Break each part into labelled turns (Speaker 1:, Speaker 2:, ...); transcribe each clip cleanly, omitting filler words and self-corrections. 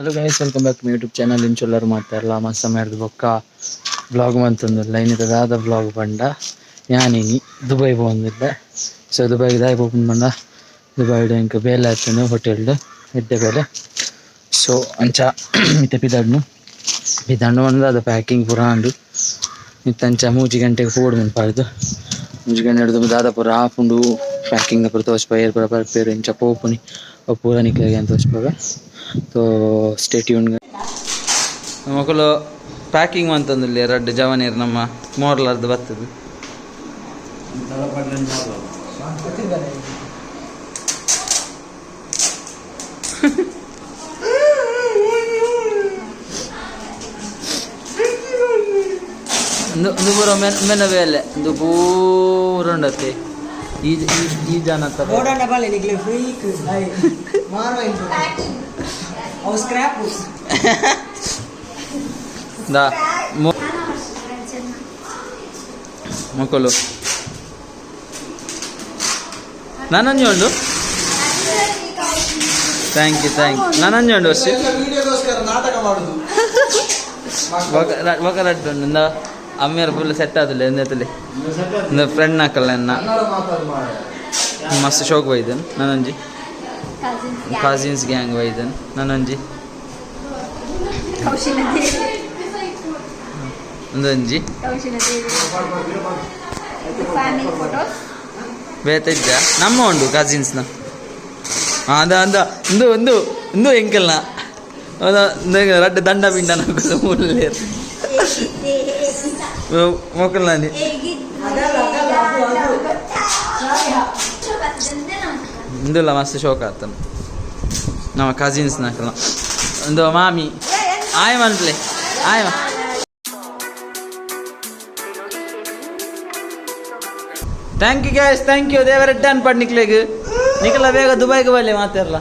Speaker 1: Hello guys, welcome back to YouTube channel. ಇಂಚೊಲ್ಲರು ಮಾತಾಡಲ್ಲ ಮಸ್ತ ಮಾಡಿದ ಬೊಕ್ಕ ಬ್ಲಾಗ್ ಮಂತೊಂದುಲ್ಲ ಇನ್ನಿತದಾದ ಬ್ಲಾಗ್ ಪಂಡ ಯಾನಿನಿ ದುಬೈ ಪೋಂದಿದ್ದೆ. ಸೊ ದುಬೈಗೆ ದಾಯ್ ಪೋಪುಂಡು ಪಂಡ ದುಬೈಡ್ ಇಂಕ ಬೇಲೆ ಆಯ್ತು ಹೋಟೆಲ್ಡ್ ಎಡ್ಡೆ ಬೇಲೆ. ಸೊ ಅಂಚ ಮಿತ್ತ ಪಿದಾಡ್ನು ಪಂಡ ಅದು ಪ್ಯಾಕಿಂಗ್ ಪೂರ ಆಂಡು ಮಿತ್ತಂಚ 3 ಗಂಟೆಗೆ ಪೋಡು ಮುನ್ಪಾಡ್ದು 3 ಗಂಟೆ ಹಿಡಿದು ದಾದ ಪೂರ ಆಪುಂಡು ಪ್ಯಾಕಿಂಗ್ ಪೂರ ತೋಚ್ಪಾಗ ಏರ್ ಪೂರ ಬರ್ಪೇರು ಇಂಚ ಪೋಪುನಿ ಪೂರ ನಿಕ್ಲೆಗೆ ಅಂತ ತೋಚ್ಪಾಗ. So stay tuned. ಮಕ್ಕಳು ಪ್ಯಾಕಿಂಗ್ ಅಂತಂದಿಲ್ಲ ರಡ್ಡು ಜವನೀರು ನಮ್ಮ ಮೋರ್ಲಾರ್ದು ಬರ್ತದೆ. ಪೂರ ಮೆನ ಬೇಲೆ ಒಂದು ಪೂರ ಉಂಡತ್ತೆ ಈ ಜನ ಮಕ್ಕಳು ನಾನಂಜಿ ಉಂಡು. ಥ್ಯಾಂಕ್ ಯು ನಾನಂಜಿ ಉಂಡು ವರ್ಷ ಒಕರಟ್ಟು ಅಮ್ಮಿಯರು ಫುಲ್ ಸೆಟ್ ಆದಿಲ್ಲ ಎಂದತ್ತಲ್ಲಿ ಒಂದು ಫ್ರೆಂಡ್ ಹಾಕಲ್ಲ ಎನ್ನ ಮಸ್ತ್ ಶೋಕ್ ವೈದನ್ ನಾನಂಜಿ ಕಸಿನ್ಸ್ ಗ್ಯಾಂಗ್ ವೈದನ್ ನಾನಂಜಿ ಒಂದೊಂಜಿ ಬೇತಿದ್ದ ನಮ್ಮ ಉಂಡು ಕಸಿನ್ಸ್ನ ಅದ ಅಂದ ಒಂದು ಒಂದು ಒಂದು ಎಂಕಲ್ನ ರಡ್ಡು ದಂಡ ಪಿಂಡ ಮೂಲೇರು ಮೊಕ್ಕಲ್ನಾನಿ ಇಂದುಲ್ಲ ಮಸ್ತ್ ಶೋಕ ಆತನ ನಮ್ಮ ಕಸಿನ್ಸ್ ನಾಕಲ್ಲ ಒಂದು ಮಾಮಿ ಆಯ್ ಮನ್ಪ್ಲೆ ಆಯ್. Thank you guys, thank you. ದೇವರ ಡನ್ ಪಡ್ ನಿಕ್ಲೆಗ್ ನಿಖಲ ಬೇಗ ದುಬೈಗೆ ಬಲ್ಲೆ ಮಾತಾರಲ್ಲ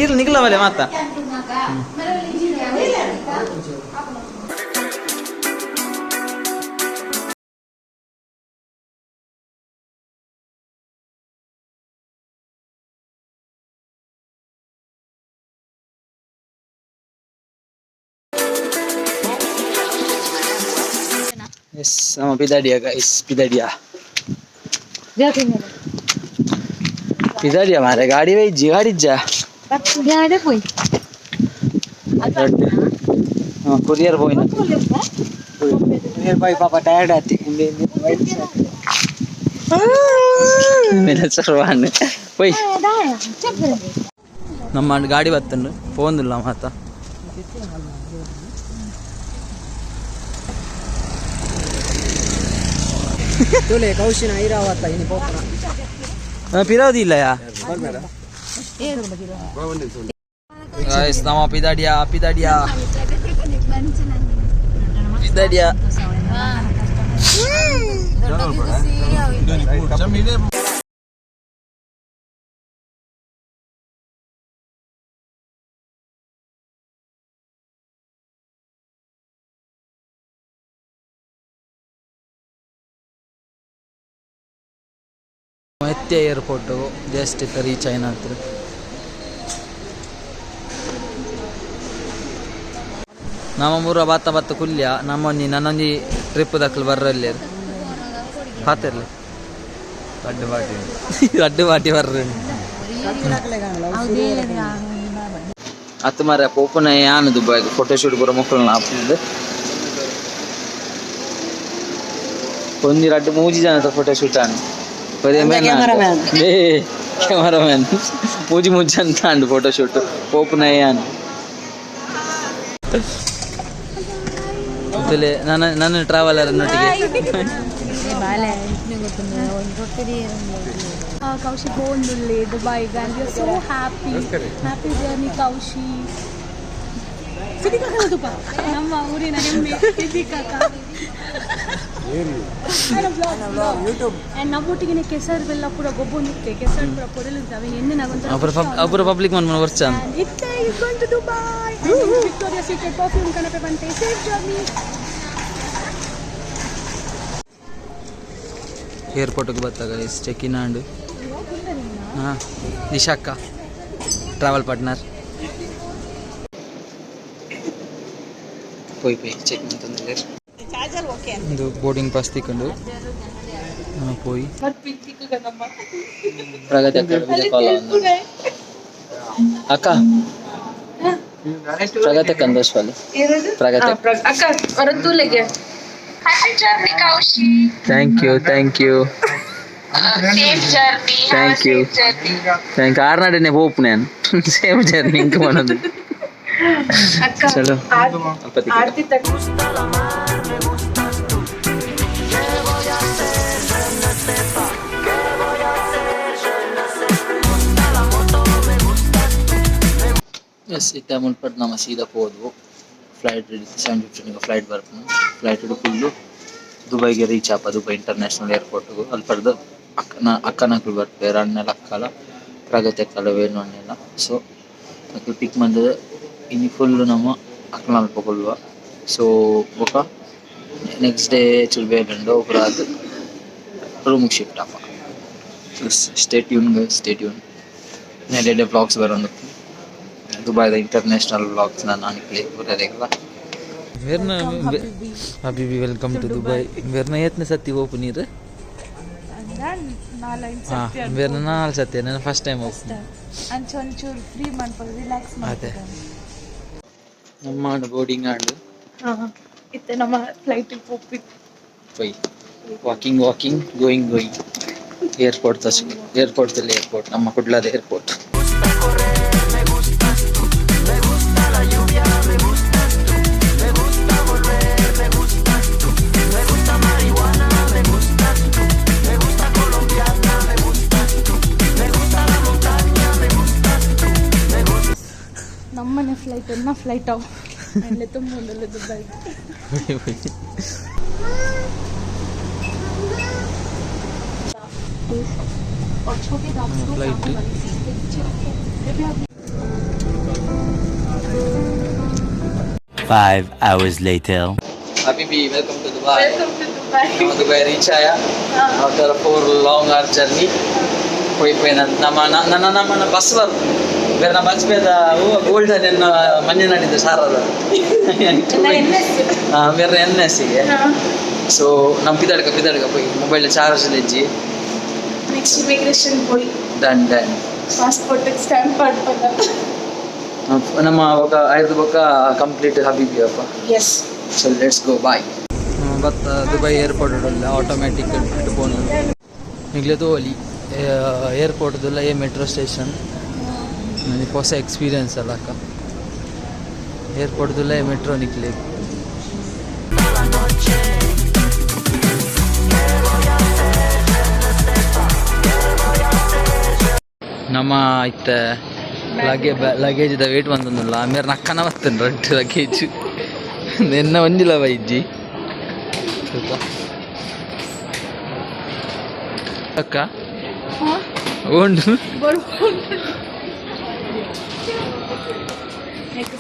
Speaker 1: ಇರ್ಲಿ ನಿಖಲ ಬಲ್ಲೆ ಮಾತಾ. ಎಸ್ ನಮ್ಮ ಪಿದಾಡಿಯ ಗೈಸ್, ಪಿದಾಡಿಯ ಮಾರೆ ಗಾಡಿ ವೈಜಿ ಗಾಡಿಜ್ಜ ಕೊರಿಯರ್ ಬಾಯ್ ಪಾಪ ಟಯರ್ಡ್ ಆತಿ ಸರ್ವಾನ್ ಪೊಯ್ ನಮ್ಮ ಗಾಡಿ ಬತ್ತಂಡು ಪೋಂದಿಲ್ಲ ಮಾತ ತೋಲೆ ಕೌಶಿನ ಐರಾವತ್ತ ಇನಿ ಪೋಪನ ಪಿರಾವದಿ ಇಲ್ಲ ಯಾ ಗೈಸ್ ನಮ್ಮ ಪಿದಾಡಿಯಾ ಮತ್ತೆ ಏರ್ಪೋರ್ಟು ಜಸ್ಟ್ ಇತ್ತು ರೀಚ್ ಆಯ್ನ ಹತ್ರ. ನಮ್ಮ ಮೂರ ಬತ್ತ ಕುಲ್ಯ ನಮ್ಮೊಂದು ನನ್ನೊಂದು ಟ್ರಿಪ್ ದಕ್ಕಲು ಬರ್ರಲ್ಲಿ ಹಾತಿರ್ಲಿ ಅಡ್ಡು ಬಾಟಿ ಬರ್ರಿ ಹತ್ತು ಮರ ಪೋಪನ ಯಾನು ದುಬಾಯ್ ಫೋಟೋಶೂಟ್ ಬರೋ ಮಕ್ಕಳು ಹಾಕಿದ್ದು ಒಂದು 2-3 ಜನ ಫೋಟೋಶೂಟ್ ಆನು ಕ್ಯಾಮರಾಮ್ಯಾನ್ ಮೂಜಿ ಅಂತ ಅಂಡು ಫೋಟೋಶೂಟ್ ಓಪನ್ ಅಯ್ಯಾನು ನನ್ನ ಟ್ರಾವೆಲರ್ ನೊಟ್ಟಿಗೆ
Speaker 2: ಕೌಶಿ ಗೋಂದುಳ್ಳಿ ದುಬೈಗೆ and we are so happy journey Koushi ಸಿದ್ದಿಕಾಕ ನಮ್ಮ ಊರಿನ ಹೆಮ್ಮೆ ಸಿದ್ದಿಕಾಕ ನಮ್ಮೊಟ್ಟಿಗೆ ಕೆಸರು ಬೆಲ್ಲ ಪೂರ ಗೊಬ್ಬೊಂದಿತ್ತೆ ಕೆಸರು ಪೂರ ಪೊರಲಿದ್ದಾವೆ ಎಣ್ಣೆ
Speaker 1: ಅಪರ ಪಬ್ಲಿಕ್ ಮನ್ ವರ್ಷ
Speaker 2: ಇತ್ತೆ is going to Dubai Victoria's Secret perfume ಕನಪೆ ಬಂತೆ safe journey.
Speaker 1: ಏರ್ಪೋರ್ಟ್ಗೆ ಬರ್ತಾಗ ಚೆಕ್ ಇನ್ ಆಂಡು ಹಾಂ ನಿಶಾಕ್ಕ ಟ್ರಾವೆಲ್ ಪಾರ್ಟ್ನರ್ ಪೋಯ್ ಚೆಕ್ ಮಾಡ್ತಂದ್ರೆ ಒಂದು ಬೋರ್ಡಿಂಗ್ ಪಾಸ್ ತಿಕ್ಕೊಂಡು ಪೋಯಿ ಪ್ರಗತಿ ಅಕ್ಕ ಪ್ರಗತಿ ಕಂದೋಸ್ವಾಲಿ ಪ್ರಗತಿ ಥ್ಯಾಂಕ್ ಯು ಆರ್ನಾಡನೆ ಹೋಪ್ ನಾನು ಸೇಮ್ ಜರ್ನಿ ಇಂಕ ಮಾಡೋದು ಚಲೋ ಎಸ್ ಇತ್ತೆ ಮುನ್ಪಟ್ಟು ನಮ್ಮ ಸೀದಾ ಹೋದ್ವು ಫ್ಲೈಟ್ 7:15 ಫ್ಲೈಟ್ ಬರ್ಪನು ಫ್ಲೈಟ್ ಫುಲ್ಲು ದುಬೈಗೆ ರೀಚ್ ಆಪ ದುಬೈ ಇಂಟರ್ನ್ಯಾಷನಲ್ ಏರ್ಪೋರ್ಟ್ಗು ಅಲ್ಲಿ ಪಡೆದು ಅಕ್ಕನಕ್ಕಳು ಬರ್ತಾರೆ ಅಣ್ಣೆಲ್ಲ ಅಕ್ಕಲ ಪ್ರಗತಿ ಅಕ್ಕಲ ವೇಣು ಅಣ್ಣೆಲ್ಲ ಸೊ ಅಕ್ಕಲು ಪಿಕ್ ಮಾಡಿದ ಇನ್ನು ಫುಲ್ಲು ನಮ್ಮ ಅಕ್ಕನ ಅಲ್ಪಕೊಲ್ವ ಸೊ ಬೊಕ ನೆಕ್ಸ್ಟ್ ಡೇ ಚುಲ್ಬೇಗಂಡು ಒಬ್ಬರಾದ ರೂಮಿಗೆ ಶಿಫ್ಟ್ ಆಪ ಸ್ಟೇ ಟ್ಯೂನ್ ನೆಡೆ ಬ್ಲಾಗ್ಸ್ ಬರೋದು ದುಬೈದ ಇಂಟರ್ನ್ಯಾಷನಲ್ ಬ್ಲಾಗ್ಸ್ ನಾನು ಅನ್ಕ್ಲಿ ಬರೋದಿಲ್ಲ ವೆರ್ನ ಹಬೀಬಿ ವೆಲ್ಕಮ್ ಟು ದುಬೈ ವೆರ್ನ ಎತ್ತನೇ ಸತಿ ಓಪು ನೀರು ವೆರ್ನ 4 ಸತಿ ನಾನು ಫಸ್ಟ್ ಟೈಮ್ ಓಪನ್
Speaker 2: ಒಂಚೂರು ಫ್ರೀ ಮಾಡ್ಕೊಂಡು ರಿಲ್ಯಾಕ್ಸ್
Speaker 1: ಅದೇ ನಮ್ಮ ಬೋರ್ಡಿಂಗ್ ಆಂಡು
Speaker 2: ಇತ್ತೆ ನಮ್ಮ ಫ್ಲೈಟ್
Speaker 1: ಪೋಯ್ ವಾಕಿಂಗ್ ಗೋಯಿಂಗ್ ಏರ್ಪೋರ್ಟ್ ನಮ್ಮ ಕುಡ್ಲದ ಏರ್ಪೋರ್ಟ್
Speaker 2: ನಮ್ಮನೆ ಫ್ಲೈಟ್ ಅವು ಅಲ್ಲೇ ತುಂಬ Dubai
Speaker 1: flight
Speaker 3: 5 hours later.
Speaker 1: Habibi, welcome to Dubai. Nama Dubai reach aya. After a 4 long hour journey. Poi nama bus var. Verna bus peda golden enna manjanadida sarada. Verna NS ige. So nam pidadga poi mobile charge leji.
Speaker 2: Next immigration ಹೋಗಿ
Speaker 1: Done.
Speaker 2: Passport stamp ಮಾಡ್ಕೊಂಡ
Speaker 1: ನಮ್ಮ ఒక 5 ಬೊಕ್ಕ complete ಹಬೀಬಿ ಅಪ್ಪ
Speaker 2: S
Speaker 1: so let's go ಬಾಯ್ ಬತ್ತ Dubai airport ಉಡಲ್ಲ automatic ಇಟ್ಕೊಂಡು ಈಗಲೇ ತೋಲಿ ಏರ್ಪೋರ್ಟ್ದಲ್ಲ metro station ನನಗೆ ಹೊಸ ಎಕ್ಸ್ಪೀರಿಯನ್ಸ್ ಅಲ್ಲ ಅಕ್ಕ ಏರ್ಪೋರ್ಟ್ದಲ್ಲ ಮೆಟ್ರೋ ನಿಕ್ಲಿ ನಮ್ಮ ಇತ್ತ ಲಗೇಜ್ದ ವೇಟ್ ಬಂದಲ್ಲ ಆಮೇಲೆ ನಕ್ಕನ ಬರ್ತೇನೆ ರೊಟ್ಟಿ ಲಗೇಜ್ ನಿನ್ನ ಒಂದಿಲ್ಲ ವೈಜ್ಜಿ ಸ್ವಲ್ಪ ಅಕ್ಕ ಉಂಡು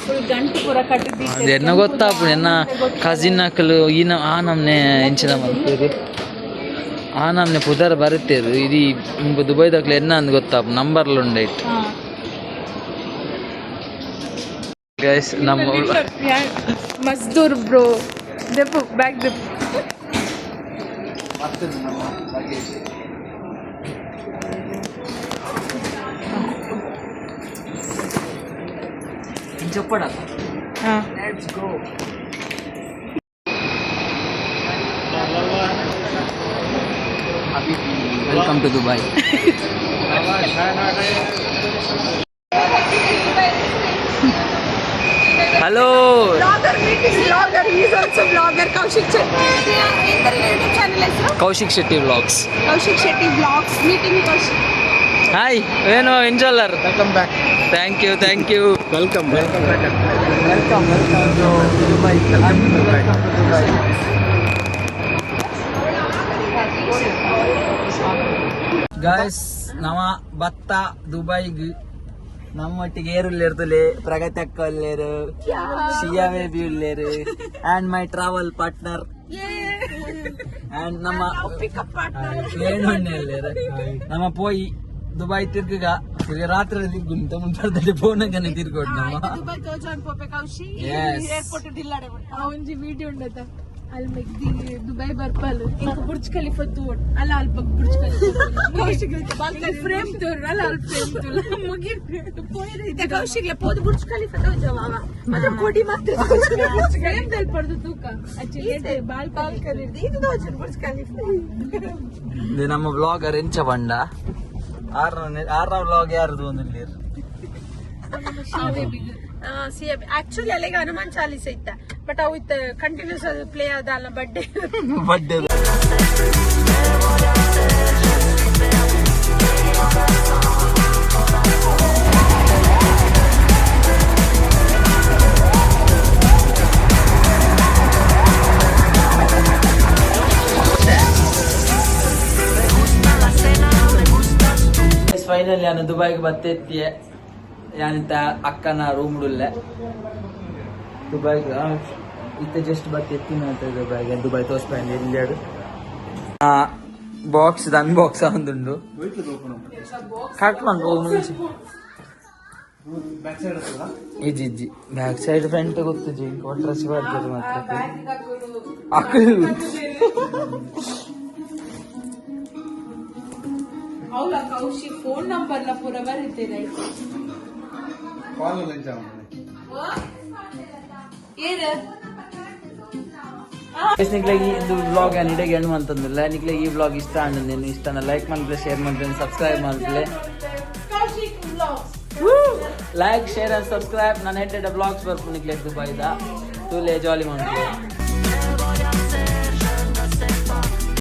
Speaker 2: ಫುಲ್ ಗಂಟು ಪೂರ ಕಟ್ಟಿದ್ದು
Speaker 1: ಅದೆನ್ನ ಗೊತ್ತಾಪು ಎನ್ನ ಕಸಿನ್ ಅಕ್ಕಲು ಈನ ಆ ನಮ್ನೆ ಎಂಚಿನ ಮಾಡ್ತೀರಿ ಆ ನಮ್ನೆ ಪುದರ್ ಬರುತ್ತೇರು ಇದು ದುಬೈದಾಗ್ಲಿ ಎನ್ನ ಅಂದ್ ಗೊತ್ತಾಪು ನಂಬರ್ಲು ಉಂಡೈಟ್ ಗೈಸ್ ನಮ್ಮ
Speaker 2: ಮಜ್ದೂರ್ ಬ್ರೋ ದೆಪ್ಪು ಬ್ಯಾಗ್ ದೆಪ್ಪು
Speaker 1: చెప్పడా welcome to Dubai hello Koushik Shetty vlogs hi ಏನು ಇನ್ಶಾಲ್ಲರ್ welcome back thank you welcome Dubai guys ನಮ ಬತ್ತ ದುಬೈಗ್ ನಮ್ಮೊಟ್ಟಿಗೆ ಏರುಲ್ಲೇರ್ತಲೆ ಪ್ರಗತಿ ಅಕ್ಕ ಉಳ್ಳೇರು ಶಿಯಾ ಬೇಬಿ ಉಳ್ಳೇರು and my travel partner and ನಮ್ಮ ವೇಣುಣ್ಣೆ ಉಳ್ಳೇರು ನಮ್ಮ ಪೋಯಿ ದುಬೈ ತಿರ್ಗ ರಾತ್ರಿ ತಿರ್ಗುಂತ ಮುಂದೆ ಫೋನ್ ತಿರ್ಗೊಟ್ಟು
Speaker 2: ದುಬೈ ತೋಜಾನ್ ಪೋಪೆ ಕೌಶಿ
Speaker 1: Yes.
Speaker 2: ಏರ್ಪೋರ್ಟ್ ಡಿಲ್ಲಾಡೆ ಒಂಜಿ ವಿಡಿಯೋ ಉಂಡತ ಅಲ್ಲಿ ಮೆಗ್ದಿ ದುಬೈ ಬರ್ಪಲ್ ಇಂಕ ಬುರ್ಜ್ ಖಲೀಫಾ ತೋಡ್ ಅಲ್ಲ ಅಲ್ಪ Burj Khalifa Koushik balcony frame ತೋರ್ ಅಲ್ಲ ಅಲ್ಪ ಫ್ರೇಮ್ ತೋಲ ಮುಗಿ ಪೋಯಿದೆ ಕೌಶಿಕ್ಲೆ ಪೋದು ಬುರ್ಜ್ ಖಲೀಫಾ ತೋಜವಾವ ಅದ್ರ ಕೋಡಿ ಮಾತ್ರ ಫ್ರೇಮ್ ದಲ್ ಪರ್ದು ತೂಕ ಅಚ್ಚಿ ಏಡೆ ಬಾಲ್ಕನಿ ಇದು ತೋಜನ್ ಬುರ್ಜ್ ಖಲೀಫಾ
Speaker 1: ಇದು ನಮ್ಮ ಬ್ಲಾಗರ್ ಎಂಚ ಬಂಡ ಆರನ ಬ್ಲಾಗ್ ಯಾರ್ದು ಒಂದಿಲ್ಲ
Speaker 2: ಆಕ್ಚುಲಿ ಅಲ್ಲಿಗೆ ಹನುಮಾನ್ ಚಾಲೀಸ ಇತ್ತ ಬಟ್ ಅವು ಇತ್ತ ಕಂಟಿನ್ಯೂಸ್ ಅದು ಪ್ಲೇ ಆದಲ್ಲ ಬಡ್ಡೆ
Speaker 1: ಬಡ್ಡೆ ಫೈನಲಿ ನಾನು ದುಬೈಗೆ ಬತ್ತೆತ್ತಿಯೆ ಯಾನಿತ್ತ ಅಕ್ಕನ ರೂಮ್ಡುಲ್ಲೆ ದುಬೈಗೆ ಇತ್ತ ಜಸ್ಟ್ ಬತ್ತೆತ್ತಿನ ಅಂತ ದುಬೈ ತೋರಿಸ್ಬಂಡಿ ಇಲ್ಲಿಯಾಡು ಬಾಕ್ಸ್ ಅನ್ಬಾಕ್ಸ್ ಒಂದುಂಡು ಕಟ್ ಮಾಡ್ಬೋದು ಮುಂಚೆ ಇಜ್ಜಿ ಬ್ಯಾಕ್ ಸೈಡ್ ಫ್ರಂಟ್ ಗೊತ್ತಿಜ್ಜಿ ಒಟ್ರಸಿ ಬರ್ತದೆ ಮಾತ್ರ
Speaker 2: ಅವಳ ಕೌಶಿ ಫೋನ್ ನಂಬರ್ ಲ ಪೂರ ಬರೀತೀರ
Speaker 1: ನಿಕ್ಲಾಗಿ ಇದು ಬ್ಲಾಗ್ ಇಡೆಗೆ ಹೆಣ್ಣು ಅಂತಂದಿಲ್ಲ ನಿಕ್ಲಾಗಿ ಈ ಬ್ಲಾಗ್ ಇಷ್ಟ ಅಂದೇನು ಇಷ್ಟನ ಲೈಕ್ ಮಾಡಿದ್ರೆ ಶೇರ್ ಮಾಡಿದ್ರೆ ಸಬ್ಸ್ಕ್ರೈಬ್ ಮಾಡಿದ್ರೆ ಲೈಕ್ ಶೇರ್ ಅಂಡ್ ಸಬ್ಸ್ಕ್ರೈಬ್ ನಾನು ಹೆಡ್ ಬ್ಲಾಗ್ಸ್ ಬರ್ತೀನಿ ನಿಕ್ಲಾಗಿ ದುಬೈದ ತೂಲೆ ಜಾಲಿ ಮಾಡ್ತೀನಿ